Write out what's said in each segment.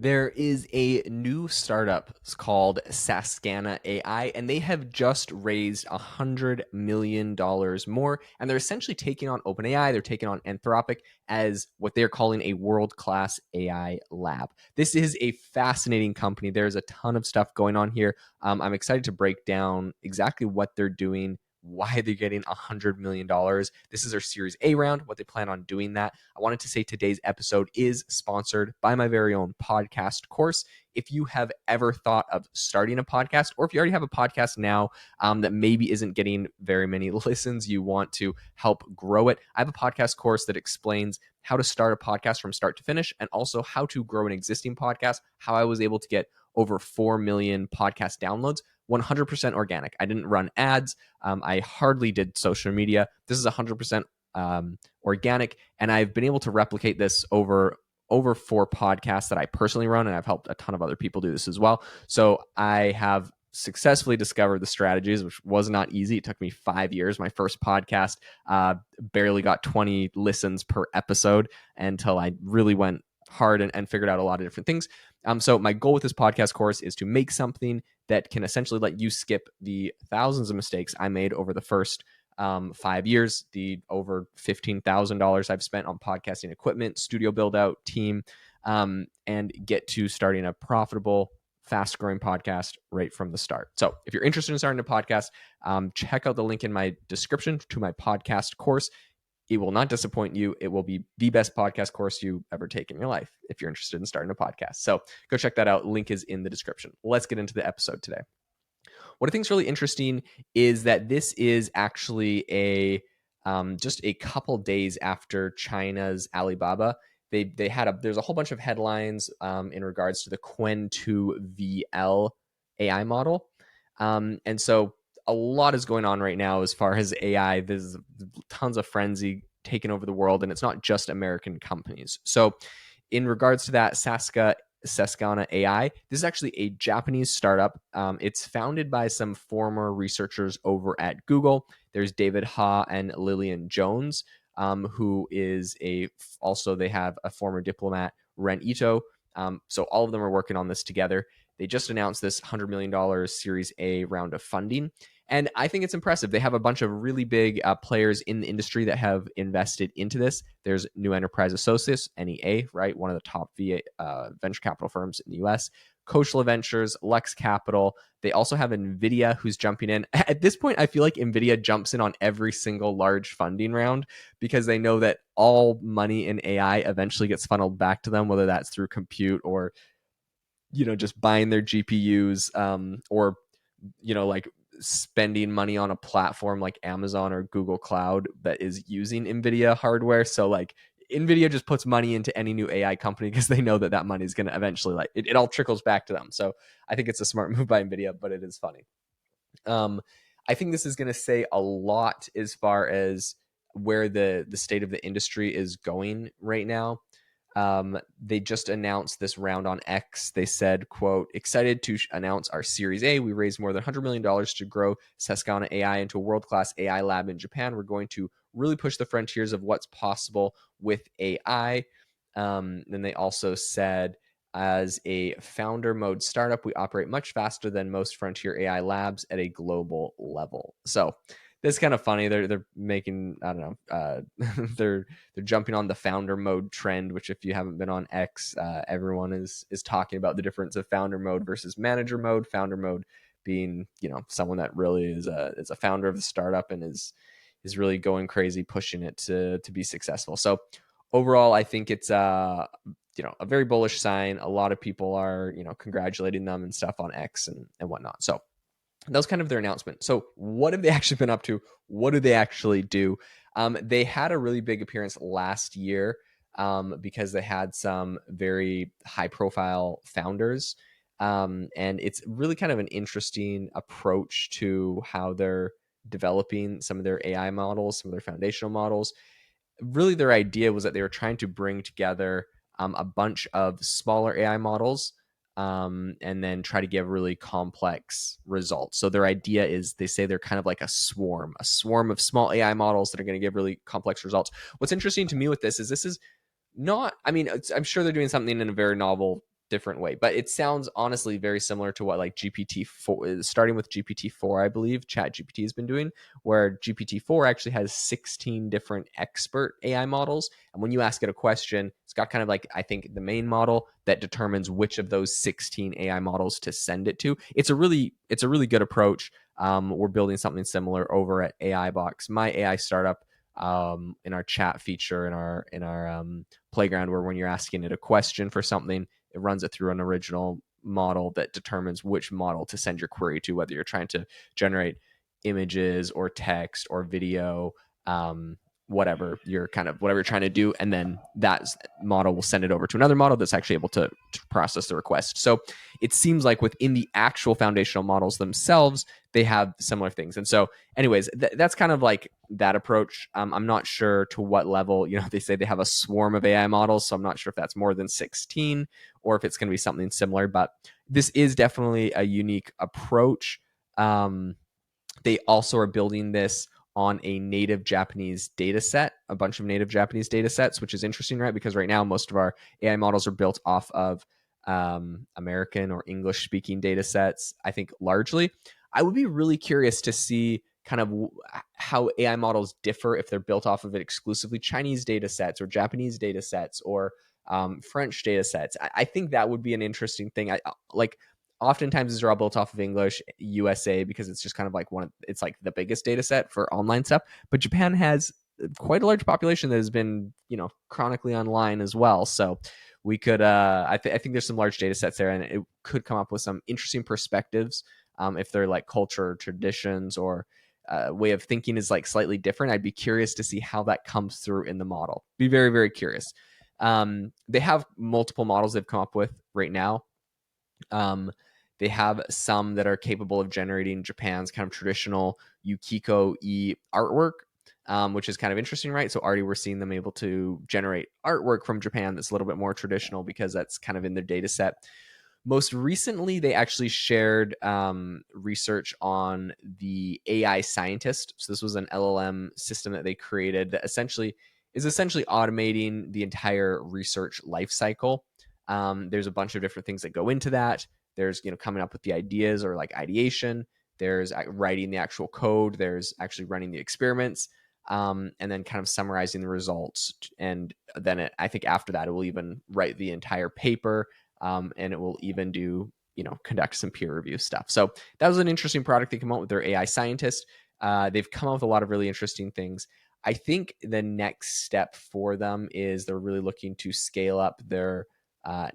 There is a new startup called Saskana AI, and they have just raised $100 million more. And they're essentially taking on OpenAI, they're taking on Anthropic as what they're calling a world-class AI lab. This is a fascinating company. There's a ton of stuff going on here. I'm excited to break down exactly what they're doing, why they're getting $100 million. This is their Series A round, what they plan on doing that. I wanted to say today's episode is sponsored by my very own podcast course. If you have ever thought of starting a podcast, or if you already have a podcast now that maybe isn't getting very many listens, you want to help grow it, I have a podcast course that explains how to start a podcast from start to finish, and also how to grow an existing podcast, how I was able to get over 4 million podcast downloads, 100% organic. I didn't run ads. I hardly did social media. This is 100% organic, and I've been able to replicate this over 4 podcasts that I personally run, and I've helped a ton of other people do this as well. So I have successfully discovered the strategies, which was not easy. It took me 5 years. My first podcast barely got 20 listens per episode until I really went hard and figured out a lot of different things. So my goal with this podcast course is to make something that can essentially let you skip the thousands of mistakes I made over the first 5 years, the over $15,000 I've spent on podcasting equipment, studio build out, team, and get to starting a profitable, fast growing podcast right from the start. So if you're interested in starting a podcast, check out the link in my description to my podcast course. It will not disappoint you. It will be the best podcast course you ever take in your life if you're interested in starting a podcast. So go check that out. Link is in the description. Let's get into the episode today. What I think is really interesting is that this is actually just a couple days after China's Alibaba. There's a whole bunch of headlines in regards to the Qwen 2 VL AI model, and so a lot is going on right now as far as AI. There's tons of frenzy taking over the world, and it's not just American companies. So in regards to that, Saskana AI, this is actually a Japanese startup. It's founded by some former researchers over at Google. There's David Ha and Lillian Jones, who is also they have a former diplomat, Ren Ito. So all of them are working on this together. They just announced this $100 million Series A round of funding. And I think it's impressive. They have a bunch of really big players in the industry that have invested into this. There's New Enterprise Associates, NEA, right? One of the top venture capital firms in the US. Koshla Ventures, Lex Capital. They also have Nvidia, who's jumping in. At this point, I feel like Nvidia jumps in on every single large funding round because they know that all money in AI eventually gets funneled back to them, whether that's through compute or just buying their GPUs, or like spending money on a platform like Amazon or Google Cloud that is using Nvidia hardware. So like Nvidia just puts money into any new AI company because they know that money is going to eventually it all trickles back to them. So I think it's a smart move by Nvidia, but it is funny. I think this is going to say a lot as far as where the state of the industry is going right now. They just announced this round on X. They said, quote, excited to announce our Series A. We raised more than $100 million to grow Saskana AI into a world-class AI lab in Japan. We're going to really push the frontiers of what's possible with AI. Then they also said, as a founder mode startup, we operate much faster than most frontier AI labs at a global level. So that's kind of funny. They're making, I don't know, they're jumping on the founder mode trend, which if you haven't been on X, everyone is talking about the difference of founder mode versus manager mode. Founder mode being someone that really is a founder of the startup and is really going crazy, pushing it to be successful. So overall, I think it's a very bullish sign. A lot of people are congratulating them and stuff on X and whatnot. So that was kind of their announcement. So what have they actually been up to? What do they actually do? They had a really big appearance last year because they had some very high profile founders. And it's really kind of an interesting approach to how they're developing some of their AI models, some of their foundational models. Really, their idea was that they were trying to bring together a bunch of smaller AI models and then try to give really complex results. So their idea is, they say they're kind of like a swarm of small AI models that are going to give really complex results. What's interesting to me with this is not, I'm sure they're doing something in a very novel different way. But it sounds honestly very similar to what like GPT-4, starting with GPT-4, I believe Chat GPT has been doing, where GPT-4 actually has 16 different expert AI models. And when you ask it a question, it's got kind of like, I think, the main model that determines which of those 16 AI models to send it to. It's a really good approach. We're building something similar over at AI Box, my AI startup, in our chat feature in our playground, where when you're asking it a question for something, it runs it through an original model that determines which model to send your query to, whether you're trying to generate images or text or video, whatever you're trying to do, and then that model will send it over to another model that's actually able to process the request. So it seems like within the actual foundational models themselves, they have similar things. And so anyways, that's kind of like that approach. I'm not sure to what level, they say they have a swarm of AI models, so I'm not sure if that's more than 16 or if it's going to be something similar, but this is definitely a unique approach. They also are building this on a native Japanese data set, a bunch of native Japanese data sets, which is interesting, right? Because right now, most of our AI models are built off of American or English speaking data sets, I think largely. I would be really curious to see kind of how AI models differ if they're built off of exclusively Chinese data sets or Japanese data sets or French data sets. I think that would be an interesting thing. Like, oftentimes these are all built off of English, USA, because it's just kind of like it's like the biggest data set for online stuff. But Japan has quite a large population that has been, chronically online as well. So we could, I think there's some large data sets there, and it could come up with some interesting perspectives, if they're like culture, traditions, or way of thinking is like slightly different. I'd be curious to see how that comes through in the model. Be very, very curious. They have multiple models they've come up with right now. They have some that are capable of generating Japan's kind of traditional Yukiko-e artwork, which is kind of interesting, right? So already we're seeing them able to generate artwork from Japan that's a little bit more traditional because that's kind of in their data set. Most recently, they actually shared research on the AI scientist. So this was an LLM system that they created that essentially automating the entire research life cycle. There's a bunch of different things that go into that. There's coming up with the ideas or like ideation. There's writing the actual code. There's actually running the experiments, and then kind of summarizing the results. And then I think after that, it will even write the entire paper. And it will even do, conduct some peer review stuff. So that was an interesting product they come out with their AI scientist. They've come out with a lot of really interesting things. I think the next step for them is they're really looking to scale up their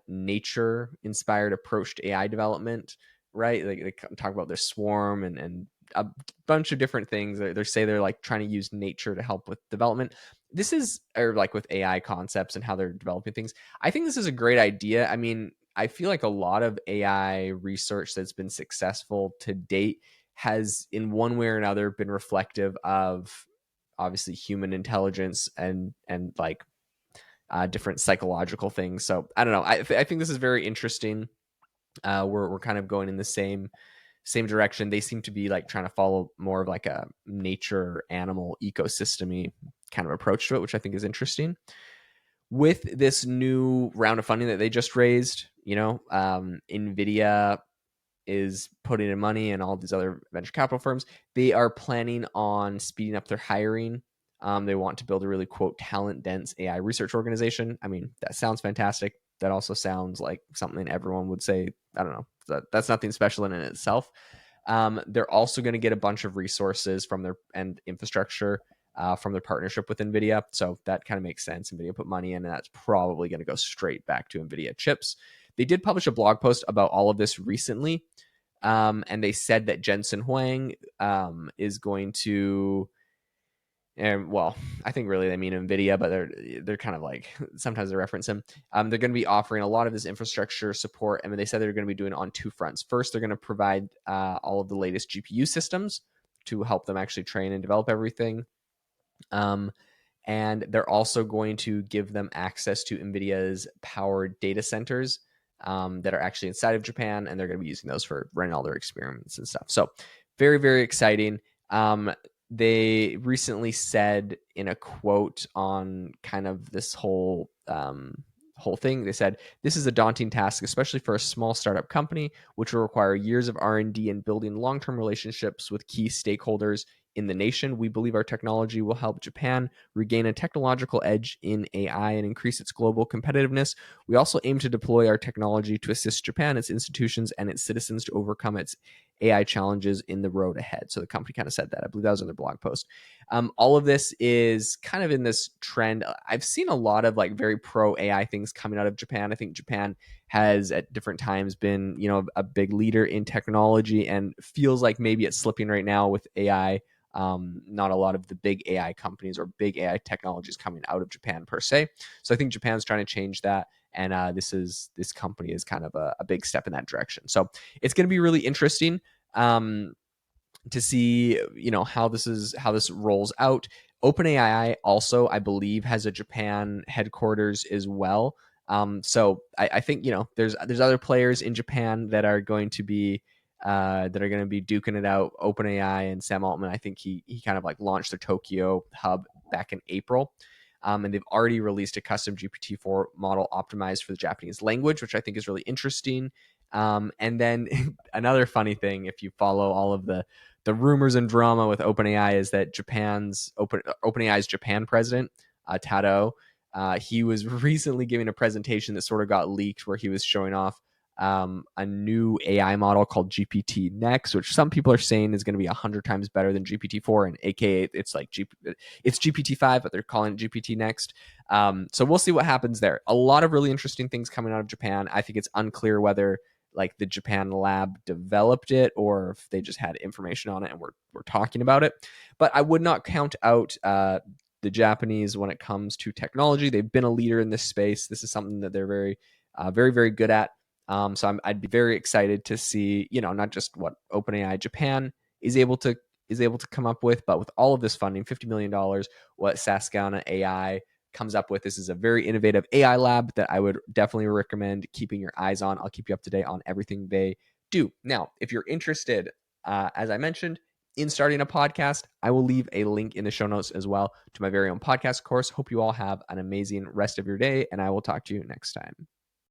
nature-inspired approach to AI development, right? They talk about their swarm and a bunch of different things. They say they're like trying to use nature to help with development. This is, or like with AI concepts and how they're developing things. I think this is a great idea. I mean, I feel like a lot of AI research that's been successful to date has, in one way or another, been reflective of obviously human intelligence and like different psychological things. So I don't know. I think this is very interesting. We're kind of going in the same direction. They seem to be like trying to follow more of like a nature animal ecosystem-y kind of approach to it, which I think is interesting. With this new round of funding that they just raised, Nvidia is putting in money and all these other venture capital firms. They are planning on speeding up their hiring. They want to build a really, quote, talent dense AI research organization. I mean, that sounds fantastic. That also sounds like something everyone would say. I don't know. That's nothing special in itself. They're also going to get a bunch of resources from their and infrastructure from their partnership with Nvidia. So that kind of makes sense. Nvidia put money in, and that's probably going to go straight back to Nvidia chips. They did publish a blog post about all of this recently, and they said that Jensen Huang is going to, and well, I think really they mean Nvidia, but they're kind of like sometimes they reference him. They're going to be offering a lot of this infrastructure support, and they said they're going to be doing it on two fronts. First, they're going to provide all of the latest GPU systems to help them actually train and develop everything. And they're also going to give them access to NVIDIA's powered data centers that are actually inside of Japan, and they're going to be using those for running all their experiments and stuff. So very, very exciting. They recently said in a quote on kind of this whole whole thing. They said, this is a daunting task, especially for a small startup company, which will require years of R&D and building long-term relationships with key stakeholders in the nation. We believe our technology will help Japan regain a technological edge in AI and increase its global competitiveness. We also aim to deploy our technology to assist Japan, its institutions, and its citizens to overcome its AI challenges in the road ahead. So the company kind of said that. I believe that was in their blog post. All of this is kind of in this trend. I've seen a lot of like very pro AI things coming out of Japan. I think Japan has at different times been, a big leader in technology, and feels like maybe it's slipping right now with AI. Not a lot of the big AI companies or big AI technologies coming out of Japan per se. So I think Japan's trying to change that. And this company is kind of a big step in that direction. So it's going to be really interesting. To see how this rolls out. OpenAI also, I believe, has a Japan headquarters as well. So I think there's other players in Japan that are going to be duking it out. OpenAI and Sam Altman, I think he kind of like launched their Tokyo hub back in April. And they've already released a custom GPT-4 model optimized for the Japanese language, which I think is really interesting. And then another funny thing, if you follow all of the rumors and drama with OpenAI, is that OpenAI's Japan president, Tado, he was recently giving a presentation that sort of got leaked, where he was showing off a new AI model called GPT Next, which some people are saying is going to be 100 times better than GPT-4, and aka it's like it's GPT-5, but they're calling it GPT Next. So we'll see what happens there. A lot of really interesting things coming out of Japan. I think it's unclear whether like the Japan lab developed it or if they just had information on it and we're talking about it. But I would not count out the Japanese when it comes to technology. They've been a leader in this space. This is something that they're very, very good at. So I'd be very excited to see, not just what OpenAI Japan is able to come up with, but with all of this funding, $50 million, what Saskana AI comes up with. This is a very innovative AI lab that I would definitely recommend keeping your eyes on. I'll keep you up to date on everything they do. Now, if you're interested, as I mentioned, in starting a podcast, I will leave a link in the show notes as well to my very own podcast course. Hope you all have an amazing rest of your day, and I will talk to you next time.